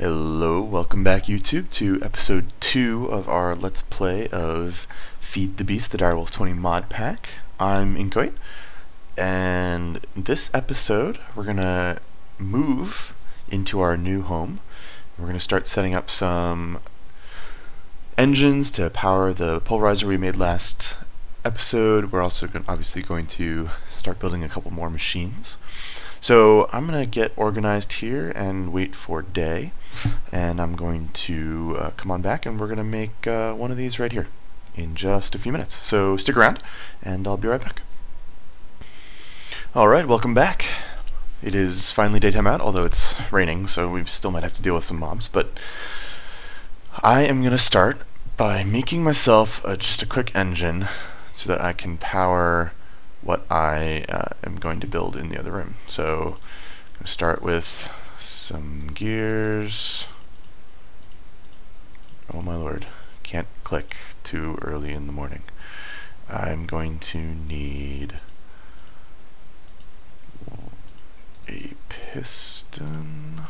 Hello, welcome back YouTube to episode 2 of our Let's Play of Feed the Beast, the Direwolf 20 mod pack. I'm Inkoit, and this episode we're going to move into our new home. We're going to start setting up some engines to power the pulverizer we made last episode. We're also obviously going to start building a couple more machines. So I'm going to get organized here and wait for day, and I'm going to come on back and we're going to make one of these right here in just a few minutes. So stick around and I'll be right back. Alright, welcome back. It is finally daytime out, although it's raining, so we still might have to deal with some mobs, but I am going to start by making myself just a quick engine so that I can power what I am going to build in the other room. So I'm going to start with some gears. Oh my lord, can't click too early in the morning. I'm going to need a piston.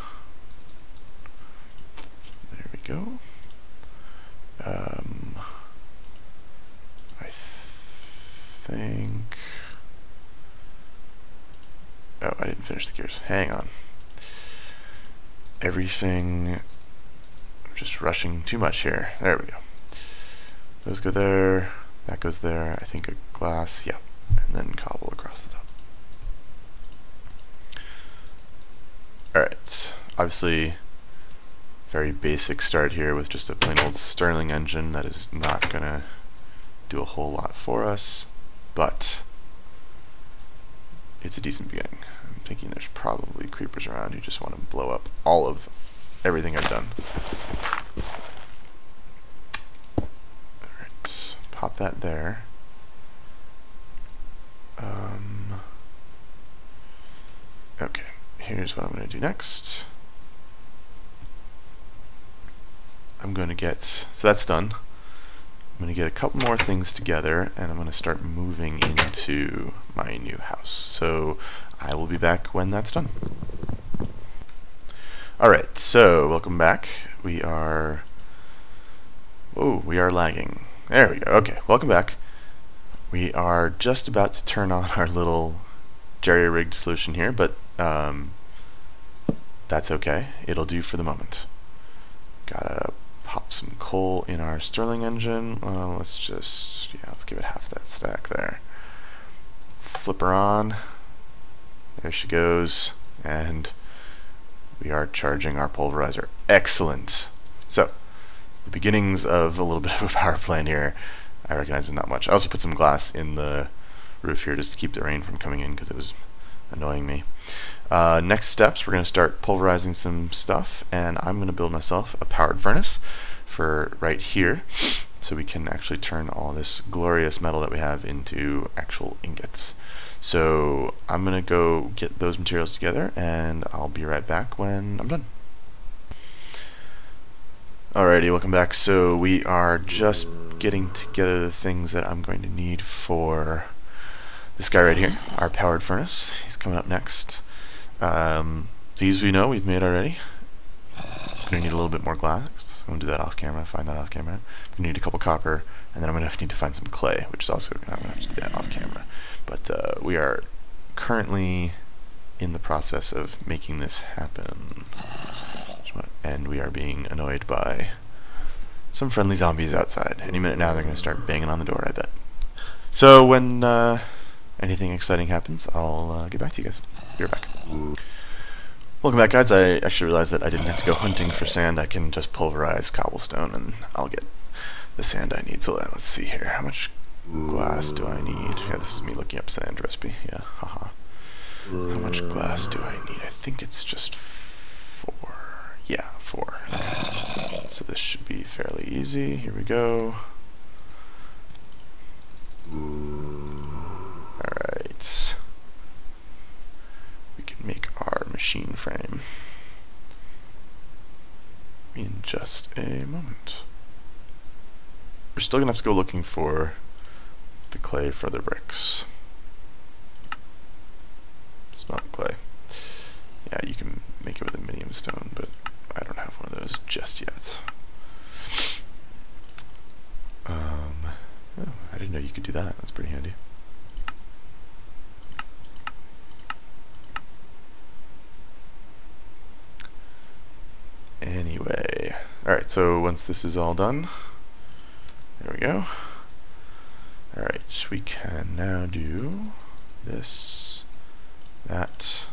There we go. I think... Oh, I didn't finish the gears. Hang on. Everything... I'm just rushing too much here. There we go. Those go there. That goes there. I think a glass. Yeah. And then cobble across the top. Alright. Obviously, very basic start here with just a plain old Stirling engine. That is not going to do a whole lot for us, but it's a decent beginning. I'm thinking there's probably creepers around who just want to blow up all of everything I've done. Alright, pop that there. Okay, here's what I'm going to do next. I'm going to get, so that's done. I'm going to get a couple more things together and I'm going to start moving into my new house. So I will be back when that's done. Alright, so welcome back. We are lagging. There we go. Okay, welcome back. We are just about to turn on our little jerry-rigged solution here, but that's okay. It'll do for the moment. Gotta pop some coal in our Stirling engine. Let's give it half that stack there. Flip her on. There she goes. And we are charging our pulverizer. Excellent. So, the beginnings of a little bit of a power plant here. I recognize it's not much. I also put some glass in the roof here just to keep the rain from coming in because it was annoying me. Next steps, we're going to start pulverizing some stuff, and I'm going to build myself a powered furnace for right here so we can actually turn all this glorious metal that we have into actual ingots. So I'm going to go get those materials together and I'll be right back when I'm done. Alrighty, welcome back. So we are just getting together the things that I'm going to need for this guy right here, our powered furnace. He's coming up next. These we know we've made already. I'm going to need a little bit more glass. I'm going to do that off camera, find that off camera. I'm going to need a couple copper, and then I'm going to need to find some clay, which is also, I'm going to have to do that off camera. But we are currently in the process of making this happen. And we are being annoyed by some friendly zombies outside. Any minute now they're going to start banging on the door, I bet. So when anything exciting happens, I'll get back to you guys. Be right back. Welcome back, guys. I actually realized that I didn't have to go hunting for sand. I can just pulverize cobblestone and I'll get the sand I need. So let's see here. How much glass do I need? Yeah, this is me looking up sand recipe. Yeah, haha. How much glass do I need? I think it's just 4. Yeah, 4. So this should be fairly easy. Here we go. Alright. We can make our machine frame in just a moment. We're still going to have to go looking for the clay for the bricks. It's not clay. Yeah, you can make it with a medium stone, but I don't have one those just yet. Oh, I didn't know you could do that. That's pretty handy. Anyway, alright, so once this is all done, there we go. Alright, so we can now do this, that.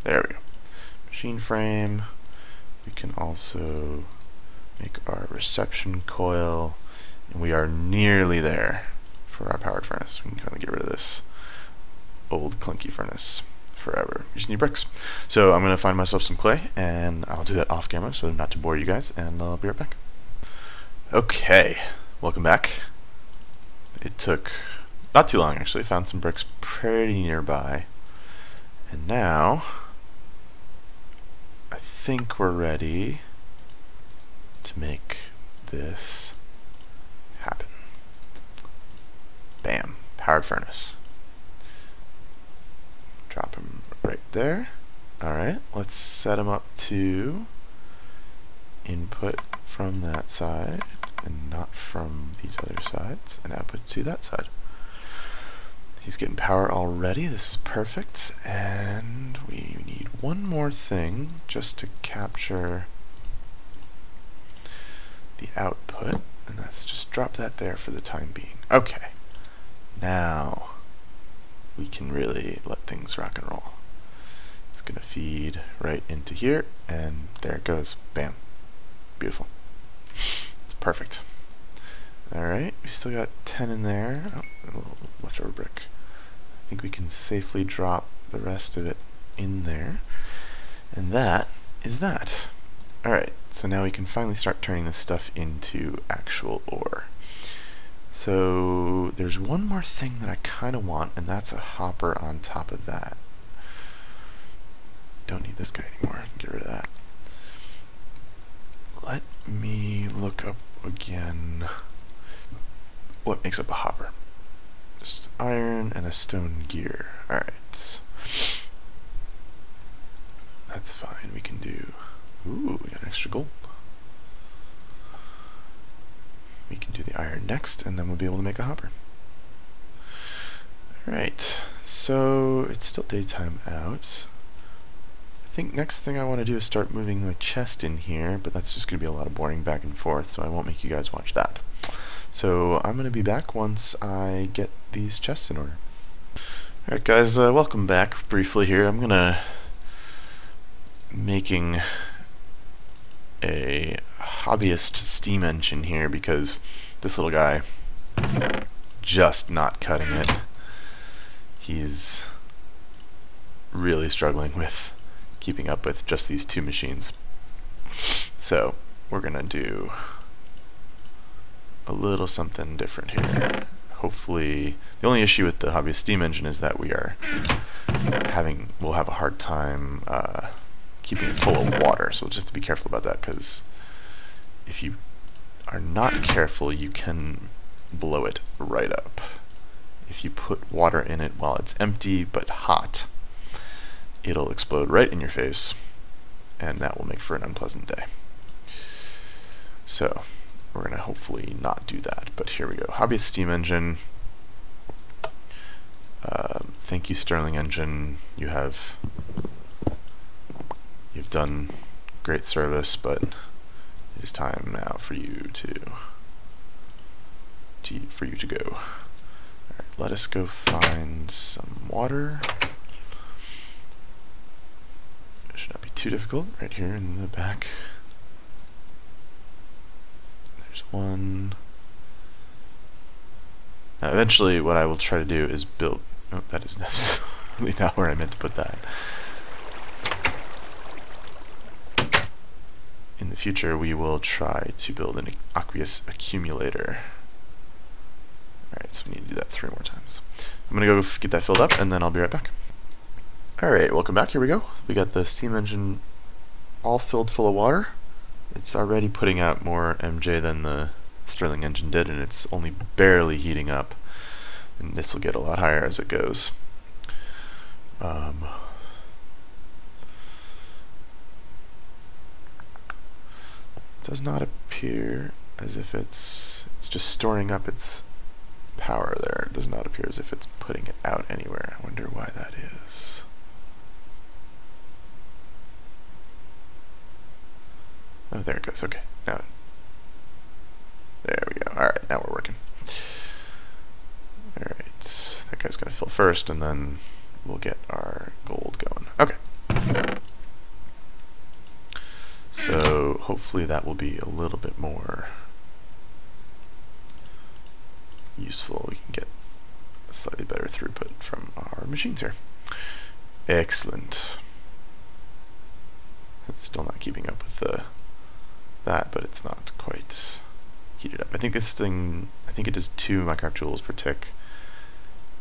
There we go. Machine frame. We can also make our reception coil, and we are nearly there for our powered furnace. We can kind of get rid of this old clunky furnace forever. We just need bricks. So I'm going to find myself some clay, and I'll do that off camera so not to bore you guys, and I'll be right back. Okay, welcome back. It took not too long actually. Found some bricks pretty nearby, and now I think we're ready to make this happen. Bam, powered furnace. Drop him right there. Alright, let's set him up to input from that side and not from these other sides, and output to that side. He's getting power already. This is perfect, and we need one more thing just to capture the output, and let's just drop that there for the time being. Okay, now we can really let things rock and roll. It's gonna feed right into here, and there it goes. Bam. Beautiful. It's perfect. Alright, we still got 10 in there. Oh, a little leftover brick. I think we can safely drop the rest of it in there. And that is that. Alright, so now we can finally start turning this stuff into actual ore. So there's one more thing that I kind of want, and that's a hopper on top of that. Don't need this guy anymore. Get rid of that. Let me look up again what makes up a hopper. Just iron and a stone gear. Alright. That's fine. We can do... Ooh, we got extra gold. We can do the iron next, and then we'll be able to make a hopper. Alright, so it's still daytime out. I think next thing I want to do is start moving my chest in here, but that's just going to be a lot of boring back and forth, so I won't make you guys watch that. So I'm going to be back once I get these chests in order. Alright guys, welcome back briefly here. I'm going to making a hobbyist steam engine here because this little guy just not cutting it. He's really struggling with keeping up with just these two machines. So we're gonna do a little something different here. Hopefully, the only issue with the hobbyist steam engine is that we'll have a hard time keeping it full of water, so we'll just have to be careful about that, because if you are not careful, you can blow it right up. If you put water in it while it's empty but hot, it'll explode right in your face, and that will make for an unpleasant day. So we're going to hopefully not do that, but here we go. Hobbyist steam engine. Thank you, Stirling Engine. You've done great service, but it is time now for you to go. Alright, let us go find some water. It should not be too difficult. Right here in the back. There's one. Now, eventually, what I will try to do is build. Oh, that is absolutely not where I meant to put that. In the future, we will try to build an aqueous accumulator. Alright, so we need to do that 3 more times. I'm going to go get that filled up, and then I'll be right back. Alright, welcome back. Here we go. We got the steam engine all filled full of water. It's already putting out more MJ than the Stirling engine did, and it's only barely heating up. And this will get a lot higher as it goes. Does not appear as if it's just storing up its power there. It does not appear as if it's putting it out anywhere. I wonder why that is. Oh, there it goes. Okay, now there we go. Alright, now we're working. Alright, that guy's gonna fill first, and then we'll get our gold going. Okay. So hopefully that will be a little bit more useful. We can get a slightly better throughput from our machines here. Excellent. It's still not keeping up with that, but it's not quite heated up. I think this thing, it does 2 microjoules per tick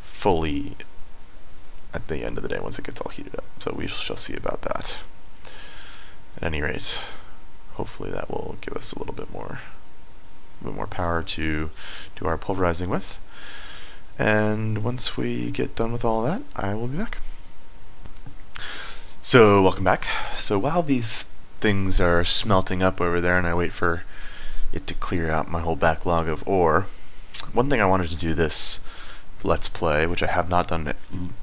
fully at the end of the day once it gets all heated up. So we shall see about that. At any rate, hopefully that will give us a little bit more power to do our pulverizing with. And once we get done with all of that, I will be back. So welcome back. So while these things are smelting up over there and I wait for it to clear out my whole backlog of ore, one thing I wanted to do this Let's Play, which I have not done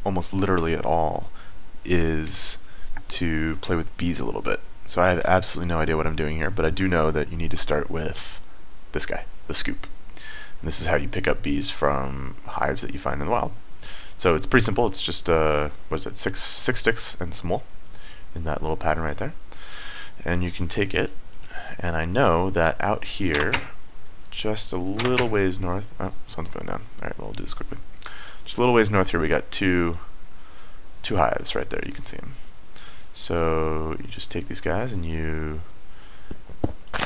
almost literally at all, is to play with bees a little bit. So I have absolutely no idea what I'm doing here, but I do know that you need to start with this guy, the scoop. And this is how you pick up bees from hives that you find in the wild. So it's pretty simple. It's just, what is it, six sticks and some wool in that little pattern right there. And you can take it, and I know that out here, just a little ways north, oh, sun's going down. Alright, well, we'll do this quickly. Just a little ways north here, we got two hives right there, you can see them. So you just take these guys and you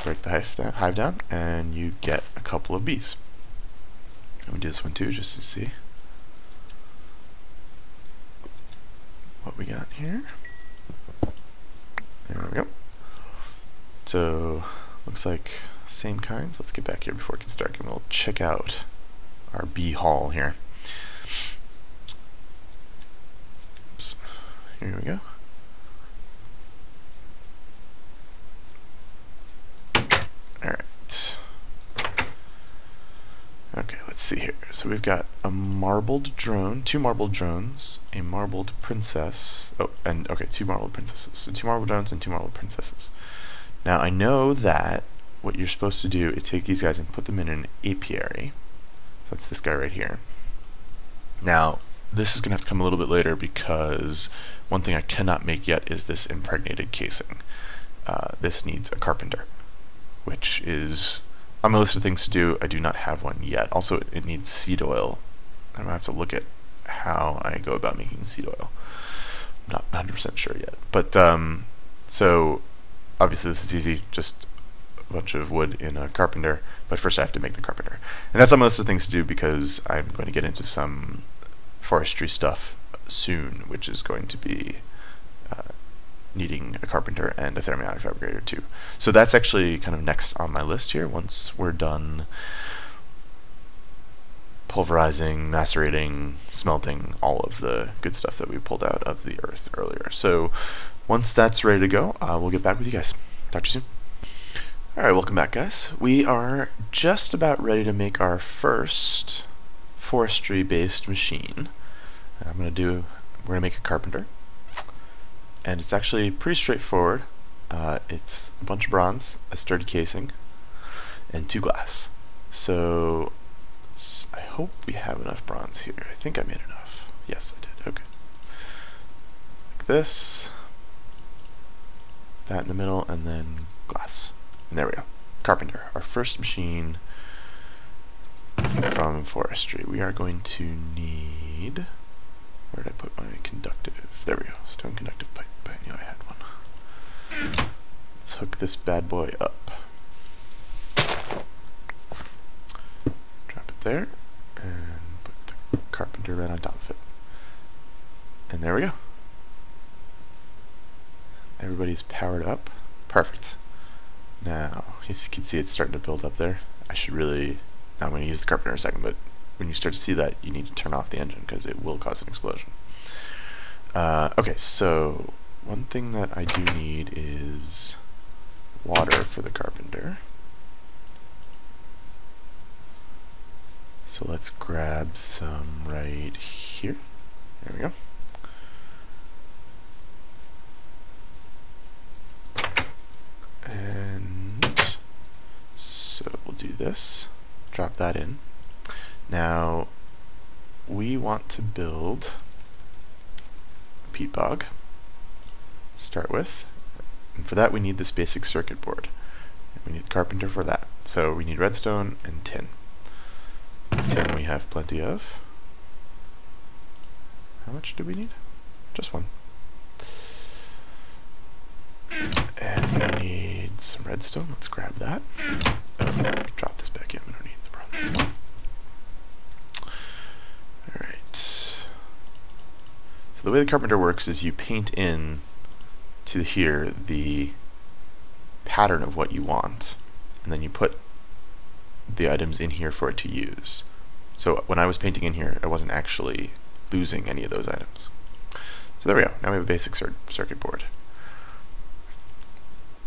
break the hive down and you get a couple of bees. Let me do this one too just to see what we got here. There we go. So looks like same kinds. Let's get back here before it gets dark and we'll check out our bee haul here. Oops. Here we go. Alright. Okay, let's see here. So we've got a marbled drone, 2 marbled drones, a marbled princess, oh, and okay, 2 marbled princesses. So 2 marbled drones and 2 marbled princesses. Now I know that what you're supposed to do is take these guys and put them in an apiary. So that's this guy right here. Now, this is going to have to come a little bit later because one thing I cannot make yet is this impregnated casing. This needs a carpenter, which is on my list of things to do. I do not have one yet. Also, it needs seed oil. I'm going to have to look at how I go about making seed oil. I'm not 100% sure yet. But, so, obviously this is easy. Just a bunch of wood in a carpenter. But first I have to make the carpenter. And that's on my list of things to do because I'm going to get into some forestry stuff soon, which is going to be needing a carpenter and a thermiotic fabricator too. So that's actually kind of next on my list here once we're done pulverizing, macerating, smelting, all of the good stuff that we pulled out of the earth earlier. So once that's ready to go, we'll get back with you guys. Talk to you soon. Alright, welcome back guys. We are just about ready to make our first forestry based machine. We're gonna make a carpenter. And it's actually pretty straightforward. It's a bunch of bronze, a sturdy casing, and 2 glass. So I hope we have enough bronze here. I think I made enough. Yes, I did. Okay. Like this, that in the middle, and then glass. And there we go. Carpenter, our first machine from forestry. We are going to need... Where did I put my conductive? There we go. Stone conductive pipe. I knew I had one. Let's hook this bad boy up. Drop it there. And put the carpenter right on top of it. And there we go. Everybody's powered up. Perfect. Now, you can see it's starting to build up there. I should really... Now I'm going to use the carpenter in a second, but when you start to see that, you need to turn off the engine because it will cause an explosion. Okay, so one thing that I do need is water for the carpenter. So let's grab some right here. There we go. And so we'll do this. Drop that in. Now we want to build a peat bog. Start with. And for that we need this basic circuit board. We need the carpenter for that. So we need redstone and tin. Tin we have plenty of. How much do we need? Just one. And we need some redstone. Let's grab that. Drop this back in. We don't need the bronze anymore. Alright. So the way the carpenter works is you paint in to here the pattern of what you want, and then you put the items in here for it to use. So when I was painting in here, I wasn't actually losing any of those items. So there we go. Now we have a basic circuit board.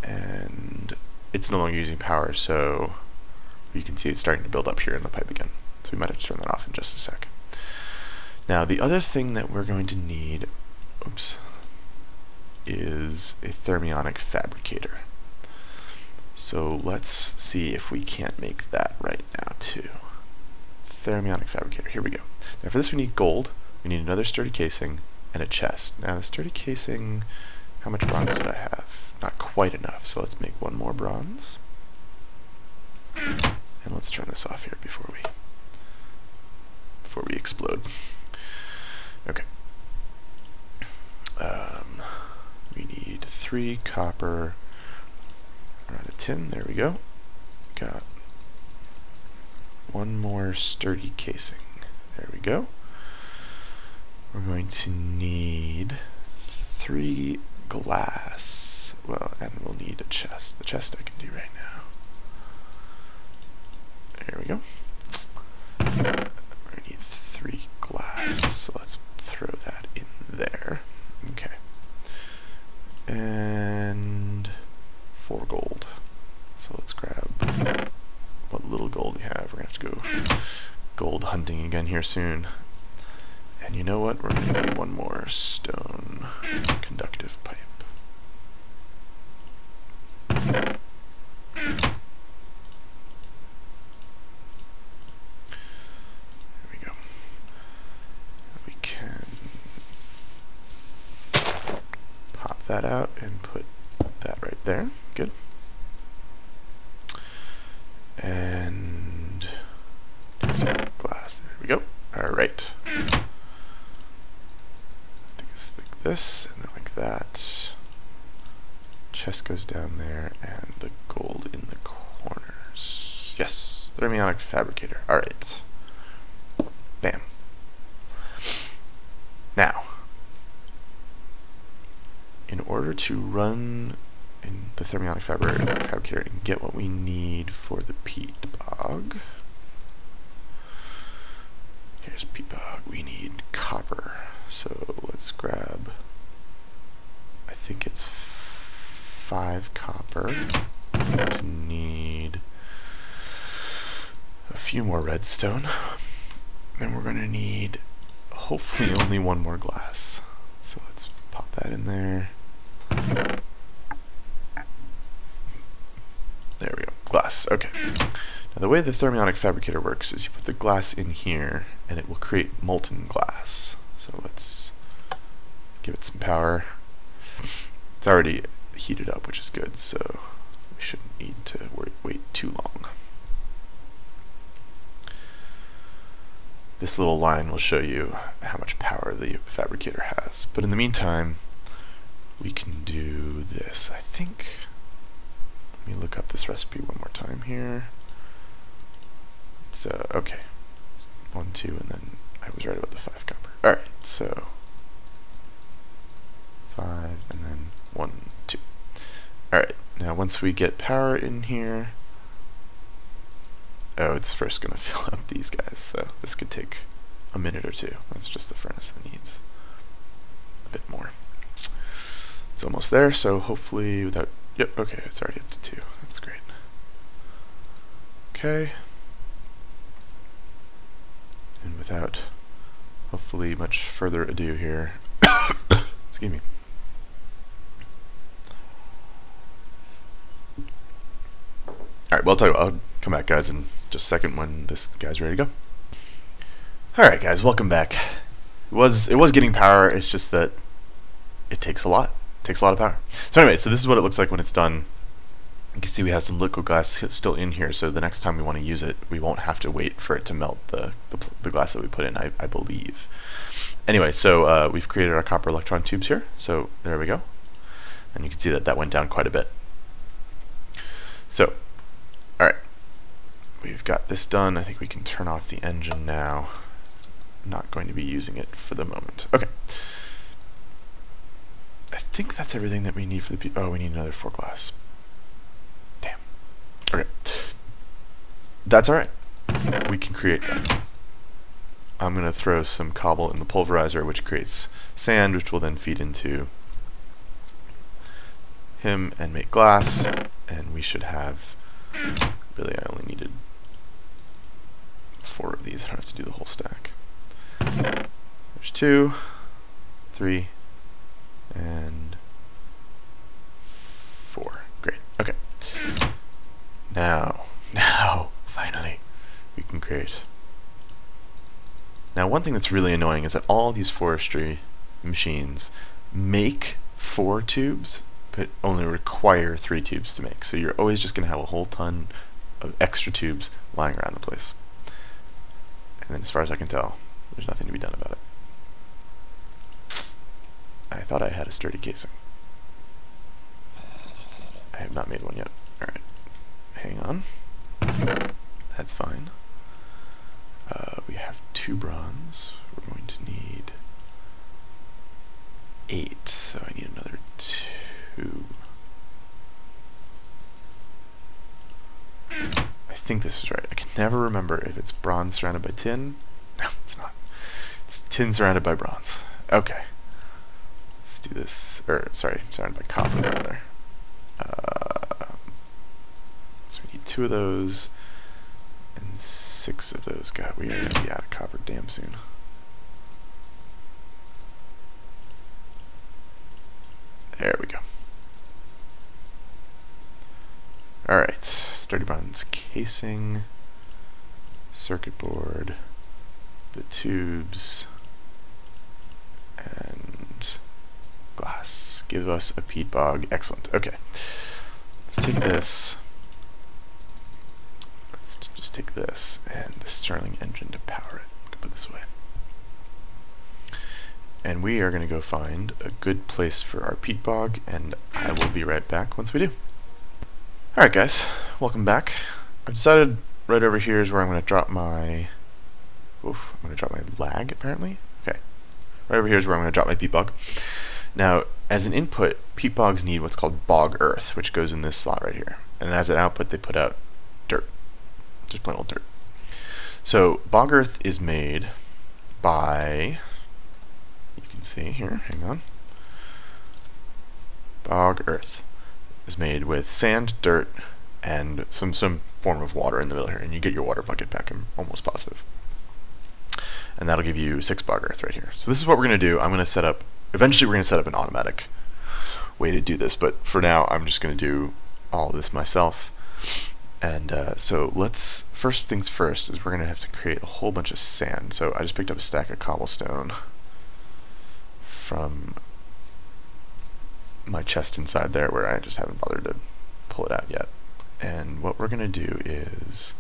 And it's no longer using power, so you can see it's starting to build up here in the pipe again. So we might have to turn that off in just a sec. Now the other thing that we're going to need, is a thermionic fabricator. So let's see if we can't make that right now too. Thermionic fabricator, here we go. Now for this we need gold, we need another sturdy casing, and a chest. Now the sturdy casing, how much bronze did I have? Not quite enough, so let's make one more bronze. And let's turn this off here before we explode. Okay. We need 3 copper, the tin, there we go. Got one more sturdy casing. There we go. We're going to need 3 glass. Well, and we'll need a chest. The chest I can do right now. There we go. We're going to need 3 glass. So let's throw that in there. Okay. And 4 gold. So let's grab what little gold we have. We're going to have to go gold hunting again here soon. And you know what? We're going to need one more stone conductive pipe. There we go. We can pop that out and put that right there. Good. And glass. There we go. Alright. I think it's like this, and then like that. Chest goes down there, and the gold in the corners. Yes, thermionic fabricator. Alright. Bam. Now, in order to run in the thermionic fabricator and get what we need for the peat bog, here's peat bog, we need copper. So let's grab, I think it's 5 copper. We need a few more redstone. And we're going to need hopefully only 1 more glass. So let's pop that in there. There we go. Glass. Okay. Now the way the thermionic fabricator works is you put the glass in here and it will create molten glass. So let's give it some power. It's already heated up, which is good, so we shouldn't need to wait too long. This little line will show you how much power the fabricator has. But in the meantime, we can do this. I think, let me look up this recipe one more time here. It's, okay. It's 1, 2, and then I was right about the 5 copper. Alright, so 5, and then 1, 2. Alright, now once we get power in here, oh, it's first going to fill up these guys, so this could take a minute or two. That's just the furnace that needs bit more. It's almost there, so hopefully without... Yep, okay, it's already up to 2. That's great. Okay. And without hopefully much further ado here... Excuse me. Alright, well, I'll tell you what, I'll come back, guys, in just a second when this guy's ready to go. Alright, guys, welcome back. It was getting power, it's just that it takes a lot. It takes a lot of power. So anyway, so this is what it looks like when it's done. You can see we have some liquid glass still in here, so the next time we want to use it, we won't have to wait for it to melt the glass that we put in, I believe. Anyway, so we've created our copper electron tubes here, so there we go. And you can see that that went down quite a bit. So, alright, we've got this done. I think we can turn off the engine now. Not going to be using it for the moment. Okay. I think that's everything that we need for the... Oh, we need another 4 glass. Damn. Okay. That's alright. We can create that. I'm going to throw some cobble in the pulverizer, which creates sand, which will then feed into him and make glass. And we should have... Really, I only needed 4 of these. I don't have to do the whole stack. There's 2, 3, and 4. Great. Okay. Now, finally, we can create. Now, one thing that's really annoying is that all these forestry machines make 4 tubes, but only require 3 tubes to make. So you're always just going to have a whole ton of extra tubes lying around the place. And then, as far as I can tell, there's nothing to be done about it. I thought I had a sturdy casing. I have not made one yet. Alright. Hang on. That's fine. We have 2 bronze. We're going to need 8, so I need another 2. I think this is right. I can never remember if it's bronze surrounded by tin. No, it's not. It's tin surrounded by bronze. Okay. Let's do this. Or, sorry, surrounded by copper, rather. So we need 2 of those and 6 of those. God, we are going to be out of copper damn soon. There we go. Alright, sturdy bronze casing, circuit board, the tubes, and glass. Give us a peat bog. Excellent. Okay. Let's take this. Let's just take this and the Stirling engine to power it. I'm gonna put this away. And we are going to go find a good place for our peat bog, and I will be right back once we do. Alright guys, welcome back. I've decided right over here is where I'm going to drop my... Oof, I'm going to drop my lag, apparently. Okay. Right over here is where I'm going to drop my peat bog. Now, as an input, peat bogs need what's called bog earth, which goes in this slot right here. And as an output, they put out dirt. Just plain old dirt. So, bog earth is made by... You can see here, hang on. Bog earth is made with sand, dirt, and some form of water in the middle here, and you get your water bucket back, I'm almost positive. And that'll give you 6 bog earth right here. So this is what we're going to do. I'm going to set up, eventually we're going to set up an automatic way to do this, but for now I'm just going to do all of this myself. And so let's, first things first, is we're going to have to create a whole bunch of sand. So I just picked up a stack of cobblestone from my chest inside there, where I just haven't bothered to pull it out yet. And what we're going to do is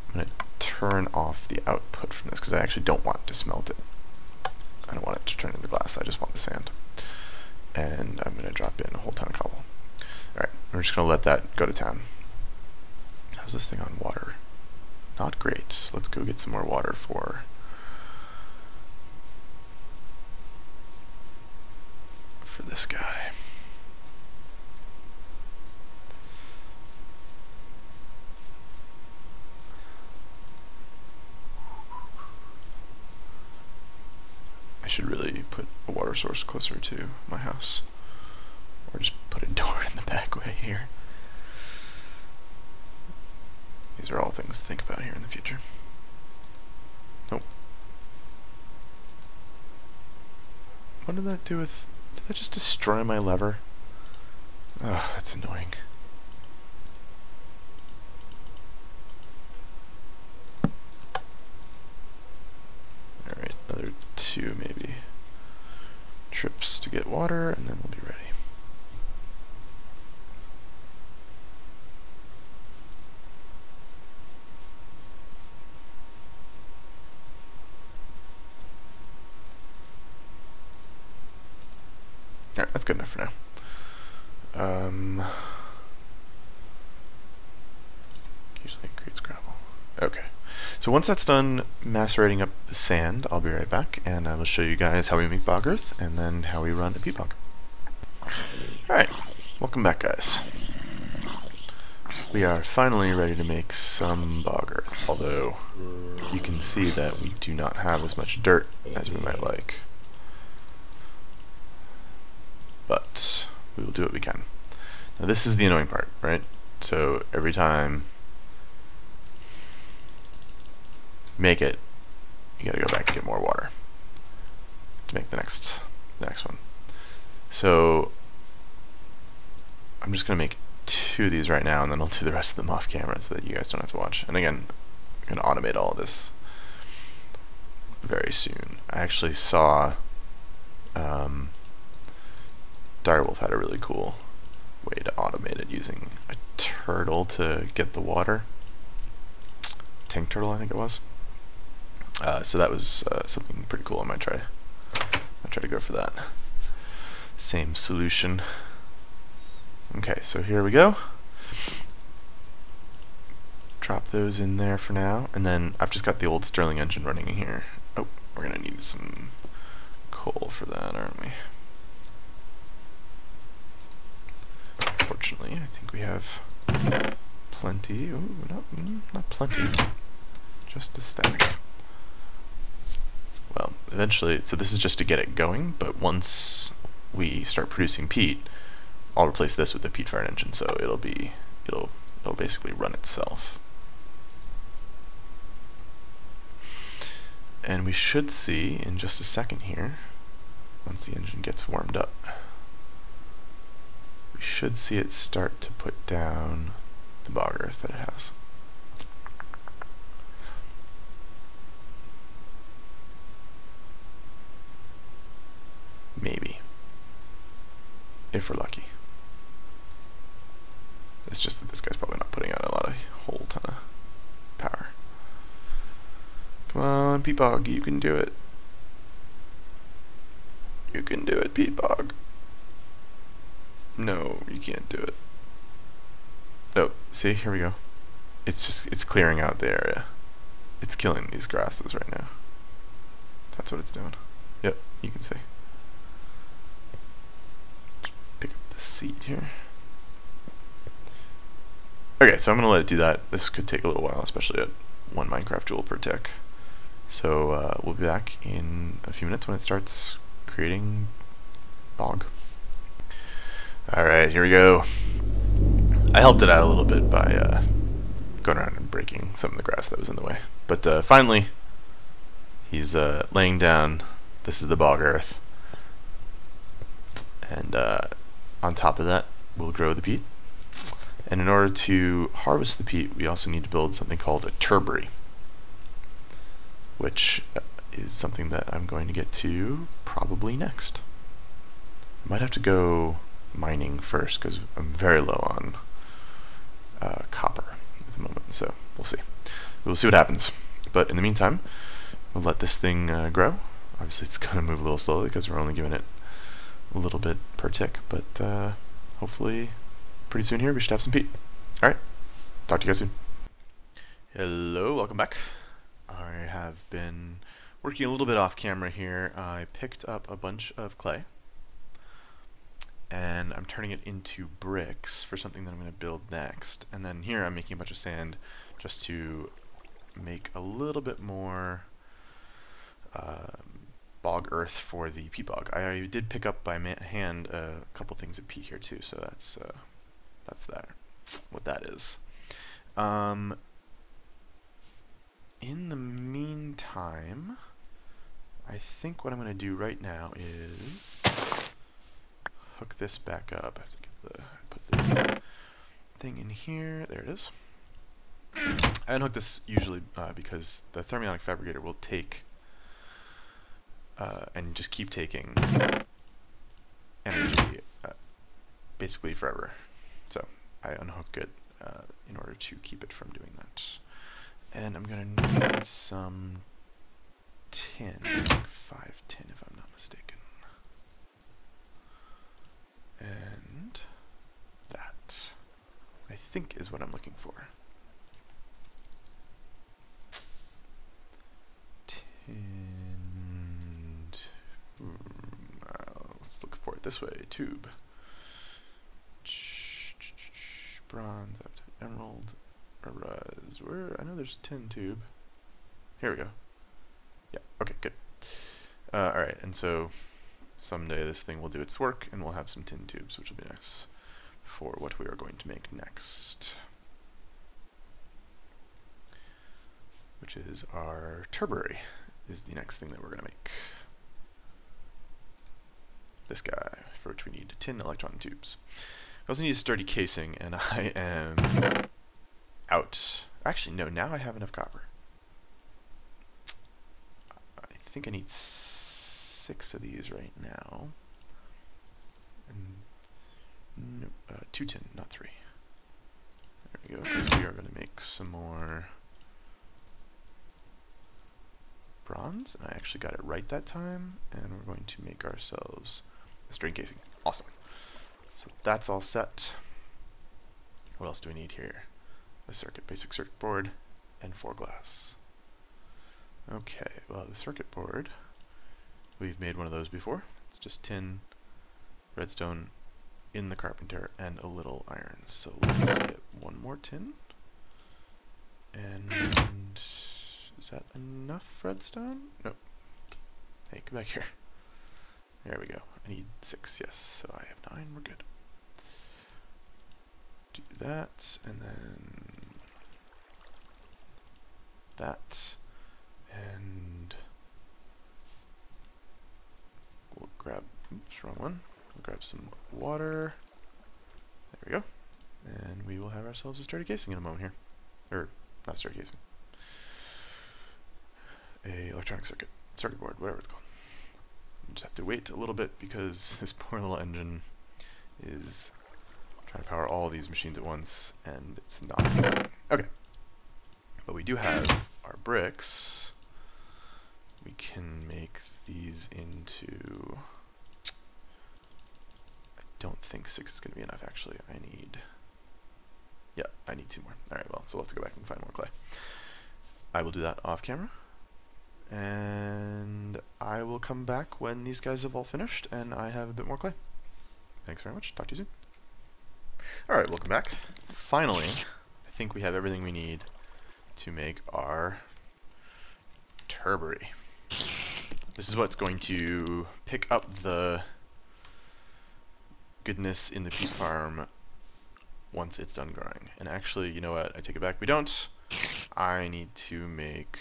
I'm going to turn off the output from this, because I actually don't want to smelt it. I don't want it to turn into glass, I just want the sand. And I'm going to drop in a whole ton of cobble. Alright, we're just going to let that go to town. How's this thing on water? Not great. Let's go get some more water for this guy. I should really put a water source closer to my house. Or just put a door in the back way here. These are all things to think about here in the future. Nope. What did that do with... Did that just destroy my lever? Ugh, that's annoying. Alright, another 2 maybe trips to get water, and then we'll be ready. Alright, that's good enough for now. Usually it creates gravel. Okay. So once that's done macerating up the sand, I'll be right back, and I will show you guys how we make bog earth, and then how we run a peat bog. Alright, welcome back, guys. We are finally ready to make some bog earth, although you can see that we do not have as much dirt as we might like. But we will do what we can. Now this is the annoying part, right? So every time you make it, you gotta go back and get more water to make the next one. So I'm just gonna make 2 of these right now, and then I'll do the rest of them off camera so that you guys don't have to watch. And again, I'm gonna automate all of this very soon. I actually saw Direwolf had a really cool way to automate it using a turtle to get the water. Tank turtle, I think it was. So that was something pretty cool. I might try to go for that. Same solution. Okay, so here we go. Drop those in there for now, and then I've just got the old Stirling engine running in here. Oh, we're gonna need some coal for that, aren't we? Fortunately, I think we have plenty. Ooh, not plenty. Just a stack. Well, eventually, so this is just to get it going, but once we start producing peat, I'll replace this with the peat-fired engine, so it'll basically run itself. And we should see in just a second here, once the engine gets warmed up, we should see it start to put down the bog earth that it has. Maybe. If we're lucky. It's just that this guy's probably not putting out a whole ton of power. Come on, Peat Bog, you can do it. You can do it, Peat Bog. No, you can't do it. Oh, see, here we go. It's clearing out the area. It's killing these grasses right now. That's what it's doing. Yep, you can see. Just pick up the seed here. Okay, so I'm gonna let it do that. This could take a little while, especially at 1 Minecraft joule per tick. So we'll be back in a few minutes when it starts creating bog. Alright, here we go. I helped it out a little bit by going around and breaking some of the grass that was in the way. But finally, he's laying down. This is the bog earth. And on top of that, we'll grow the peat. And in order to harvest the peat, we also need to build something called a turbary, which is something that I'm going to get to probably next. I might have to go mining first because I'm very low on copper at the moment, so we'll see. We'll see what happens. But in the meantime, we'll let this thing grow. Obviously it's going to move a little slowly because we're only giving it a little bit per tick, but hopefully pretty soon here we should have some peat. Alright, talk to you guys soon. Hello, welcome back. I have been working a little bit off camera here. I picked up a bunch of clay and I'm turning it into bricks for something that I'm going to build next. And then here I'm making a bunch of sand just to make a little bit more bog bog earth for the peat bog. I did pick up by hand a couple things of peat here too, so that's that. What that is. In the meantime, I think what I'm going to do right now is hook this back up. I have to put the thing in here. There it is. I unhook this usually because the thermionic fabricator will take and just keep taking energy basically forever. So I unhook it in order to keep it from doing that. And I'm going to need some tin, 5 tin if I'm not mistaken. And that, I think, is what I'm looking for. Tin, let's look for it this way, tube. Bronze, emerald, arise. Where? I know there's a tin tube. Here we go. Yeah, okay, good. Alright, and so someday this thing will do its work and we'll have some tin tubes, which will be nice for what we are going to make next. Which is our turbary, is the next thing that we're going to make. This guy, for which we need tin electron tubes. We also need a sturdy casing, and I am out. Actually, no, now I have enough copper. I think I need 6 of these right now. And no, 2 tin, not 3. There we go, because we are going to make some more bronze, and I actually got it right that time, and we're going to make ourselves a string casing. Awesome. So that's all set. What else do we need here? A circuit, basic circuit board, and 4 glass. Okay, well, the circuit board, we've made one of those before. It's just tin, redstone in the carpenter, and a little iron. So let's get 1 more tin. And is that enough redstone? Nope. Hey, come back here. There we go. I need 6, yes. So I have 9, we're good. Do that, and then that, and we'll grab, oops, wrong one. We'll grab some water. There we go. And we will have ourselves a sturdy casing in a moment here. Or, not sturdy casing. A electronic circuit board, whatever it's called. You just have to wait a little bit because this poor little engine is trying to power all these machines at once, and it's not. Okay. But we do have our bricks. We can make these into... I don't think 6 is going to be enough, actually. I need 2 more. Alright, well, so we'll have to go back and find more clay. I will do that off camera. And I will come back when these guys have all finished and I have a bit more clay. Thanks very much. Talk to you soon. Alright, welcome back. Finally, I think we have everything we need to make our turbary. This is what's going to pick up the goodness in the peat farm once it's done growing. And actually, you know what? I take it back. We don't. I need to make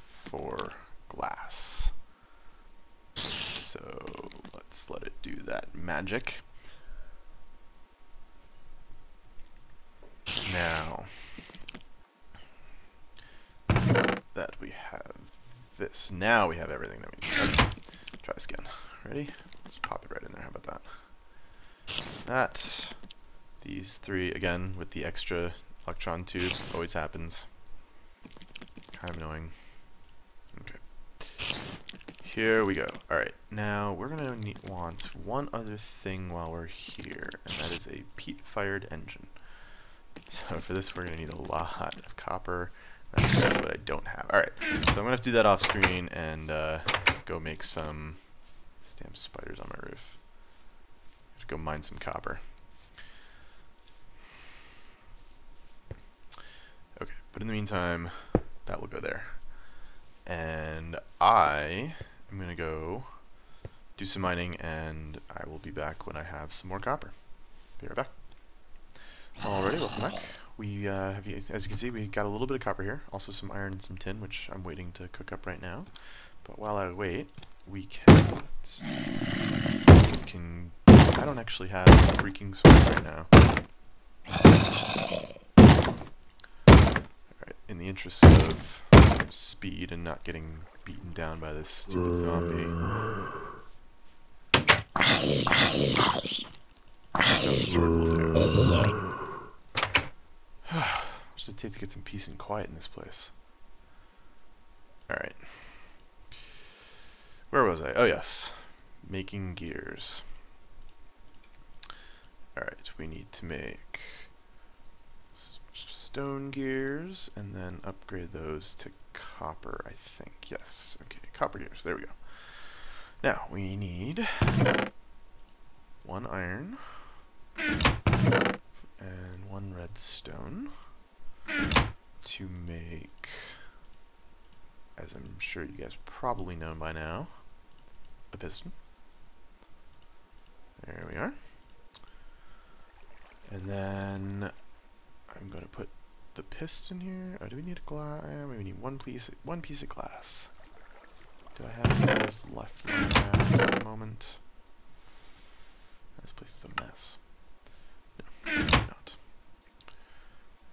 4 glass. So let's let it do that magic. Now that we have this, now we have everything that we need. Let's try this again. Ready? Let's pop it right in there. How about that? That. These 3 again with the extra electron tube. Always happens. Kind of annoying. Okay. Here we go. Alright, now we're going to want one other thing while we're here, and that is a peat-fired engine. So for this we're going to need a lot of copper. That's what I don't have. Alright, so I'm going to have to do that off screen and go make some... These damn spiders on my roof. I have to go mine some copper. Okay, but in the meantime, that will go there. And I I'm going to go do some mining, and I will be back when I have some more copper. Be right back. Alrighty, welcome back. We as you can see, we got a little bit of copper here, also some iron and some tin, which I'm waiting to cook up right now. But while I wait, we can. I don't actually have a freaking sword right now. Alright, in the interest of speed and not getting beaten down by this stupid zombie. Stone sword will do. Should take to get some peace and quiet in this place. Alright. Where was I? Oh yes. Making gears. Alright, we need to make stone gears and then upgrade those to copper, I think. Yes. Okay, copper gears. There we go. Now, we need 1 iron and 1 redstone to make, as I'm sure you guys probably know by now, a piston. There we are. And then I'm going to put the piston here. Oh, do we need a glass? We need one piece of glass. Do I have those left at the moment? This place is a mess. No, not.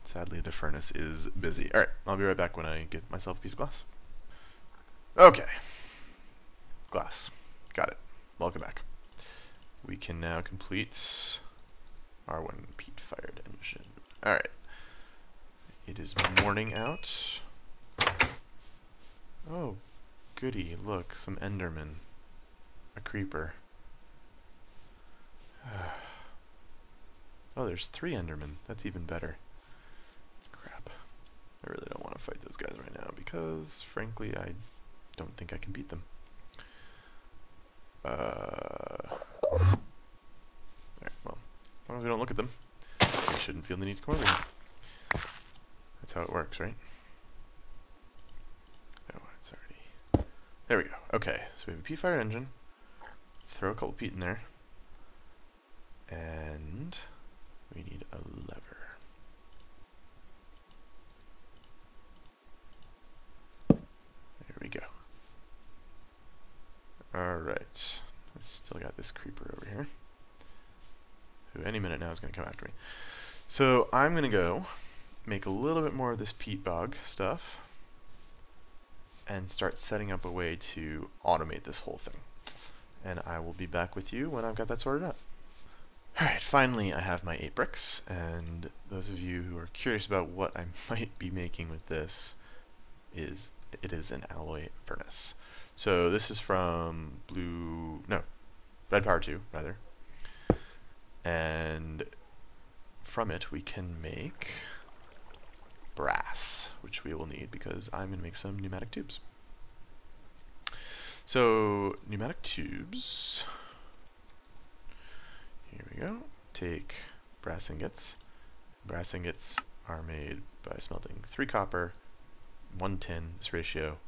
Sadly, the furnace is busy. Alright, I'll be right back when I get myself a piece of glass. Okay. Glass. Got it. Welcome back. We can now complete our one peat-fired engine. Alright. It is morning out. Oh, goody. Look, some endermen. A creeper. Oh, there's 3 endermen. That's even better. Crap. I really don't want to fight those guys right now because, frankly, I don't think I can beat them. Alright, well, as long as we don't look at them, we shouldn't feel the need to come over here. That's how it works, right? Oh, it's already... There we go. Okay, so we have a peat-fired engine. Throw a couple peat in there. And we need a lever. There we go. Alright. I still got this creeper over here, who any minute now is going to come after me. So I'm going to go make a little bit more of this peat bog stuff and start setting up a way to automate this whole thing. And I will be back with you when I've got that sorted out. Alright, finally I have my 8 bricks, and those of you who are curious about what I might be making with this, it is an alloy furnace. So this is from Red Power 2, rather. And from it we can make brass, which we will need because I'm going to make some pneumatic tubes. So, pneumatic tubes... Here we go. Take brass ingots. Brass ingots are made by smelting 3 copper, 1 tin, this ratio,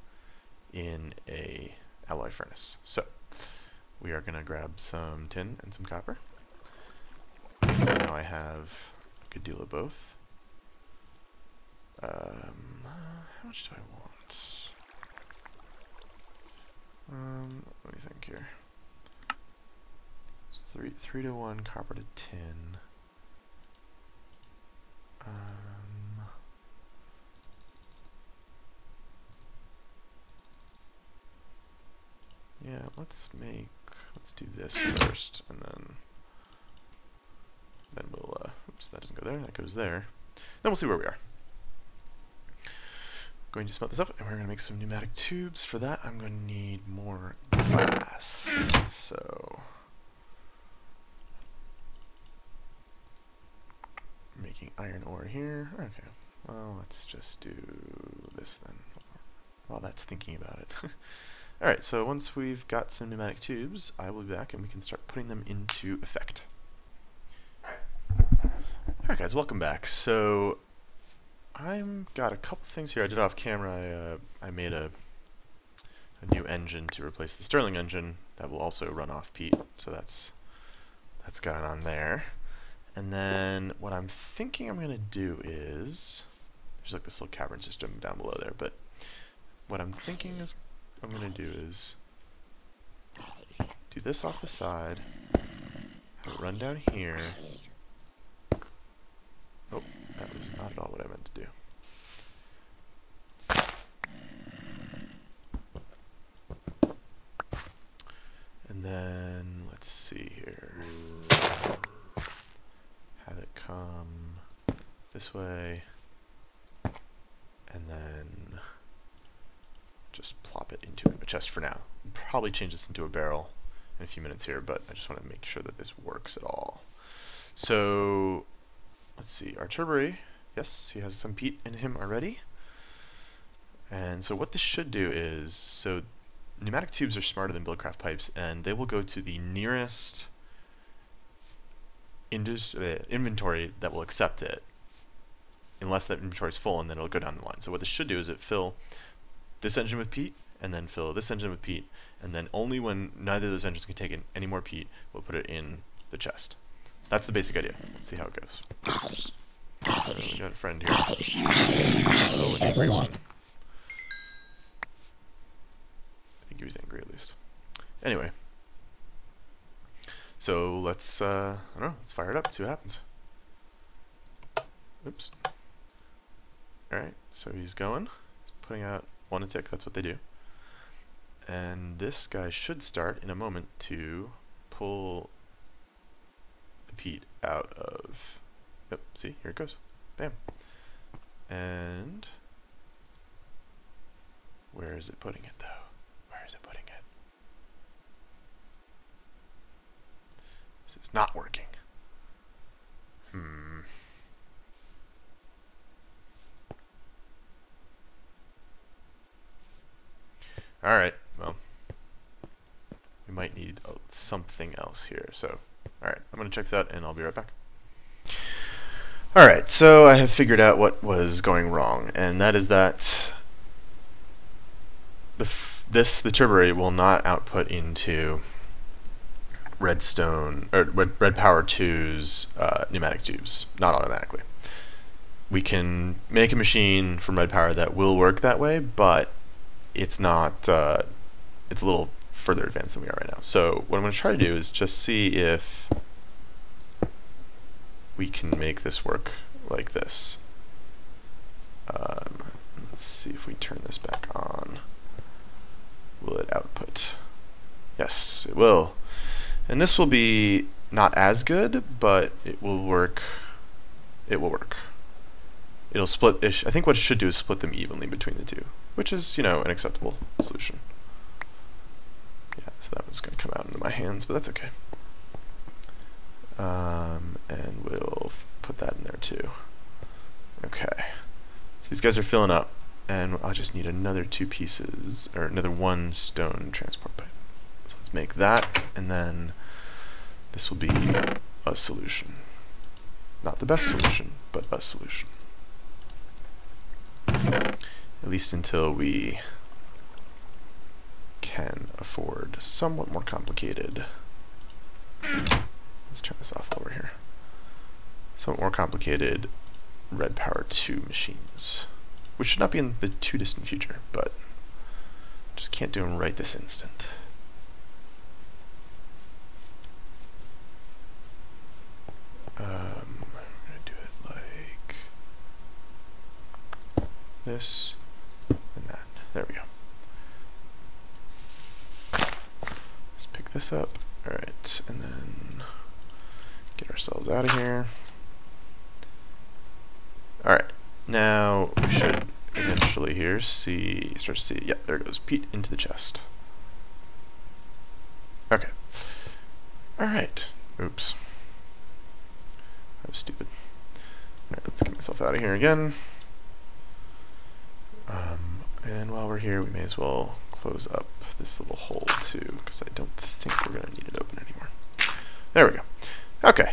in a alloy furnace. So, we are going to grab some tin and some copper. Now I have a good deal of both. How much do I want? Let me think here. 3 to 1 copper to tin. Yeah, let's do this first, and then we'll, oops, that doesn't go there, that goes there. Then we'll see where we are. Going to smelt this up, and we're going to make some pneumatic tubes. For that, I'm going to need more glass. So, making iron ore here. Okay, well, let's just do this then, while that's thinking about it. Alright, so once we've got some pneumatic tubes, I will be back and we can start putting them into effect. Alright guys, welcome back. So, I've got a couple things here I did off camera. I made a a new engine to replace the Stirling engine that will also run off peat. So that's gone on there. And then what I'm thinking I'm going to do is, there's like this little cavern system down below there, but what I'm thinking is I'm going to do is do this off the side, have it run down here. Oh, that was not at all what I meant to do. And then, let's see here. Have it come this way, and then just plop it into a chest for now. Probably change this into a barrel in a few minutes here, but I just want to make sure that this works at all. So, let's see, our Turberry, yes, he has some peat in him already. And so what this should do is, so pneumatic tubes are smarter than Buildcraft pipes, and they will go to the nearest inventory that will accept it, unless that inventory is full, and then it'll go down the line. So what this should do is it fill this engine with peat, and then fill this engine with peat, and then only when neither of those engines can take in any more peat, we'll put it in the chest. That's the basic idea. Let's see how it goes. We got a friend here. Oh, an angry one. I think he was angry at least. Anyway. So let's, I don't know, let's fire it up, see what happens. Oops. Alright, so he's going. He's putting out one a tick, that's what they do. And this guy should start in a moment to pull the peat out of... Yep, see, here it goes. Bam. And... where is it putting it, though? Where is it putting it? This is not working. Alright, well, we might need something else here. So, alright, I'm going to check this out and I'll be right back. Alright, so I have figured out what was going wrong, and that is that the Turberry will not output into Redstone or Red Power 2's pneumatic tubes, not automatically. We can make a machine from Red Power that will work that way, but it's not. It's a little further advanced than we are right now. So what I'm going to try to do is just see if we can make this work like this. Let's see if we turn this back on. Will it output? Yes, it will. And this will be not as good, but it will work. It will work. It'll split. I think what it should do is split them evenly between the two, which is, you know, an acceptable solution. Yeah, so that was going to come out into my hands, but that's okay. And we'll put that in there too. Okay. So these guys are filling up, and I'll just need another 2 pieces, or another 1 stone transport pipe. So let's make that, and then this will be a solution. Not the best solution, but a solution. At least until we can afford somewhat more complicated. Let's turn this off while we're here. Somewhat more complicated Red Power 2 machines, which should not be in the too distant future, but just can't do them right this instant. I'm gonna do it like this and that. There we go. Let's pick this up. Alright, and then get ourselves out of here. Alright, now we should eventually here start to see, yeah, there goes peat into the chest. Okay. Alright. Oops. That was stupid. Alright, let's get myself out of here again. And while we're here, we may as well close up this little hole too, because I don't think we're going to need it open anymore. There we go. Okay,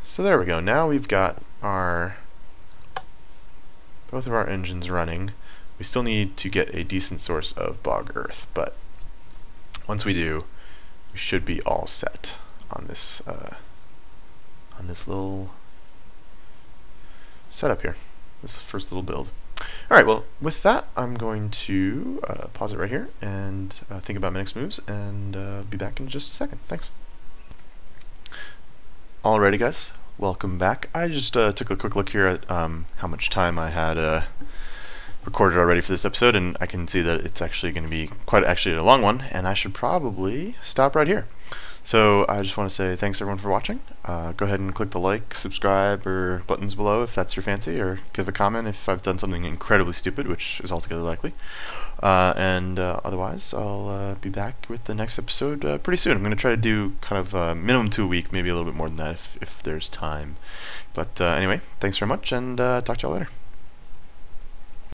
so there we go. Now we've got our both of our engines running We still need to get a decent source of bog earth, but once we do, we should be all set on this little setup here, this first little build. Alright, well, with that, I'm going to pause it right here and think about my next moves, and be back in just a second. Thanks. Alrighty, guys, welcome back. I just took a quick look here at how much time I had recorded already for this episode, and I can see that it's actually going to be quite actually a long one, and I should probably stop right here. So I just want to say thanks everyone for watching. Go ahead and click the like, subscribe, or buttons below if that's your fancy, or give a comment if I've done something incredibly stupid, which is altogether likely. Otherwise, I'll be back with the next episode pretty soon. I'm going to try to do kind of minimum 2 a week, maybe a little bit more than that if there's time. But anyway, thanks very much, and talk to y'all later.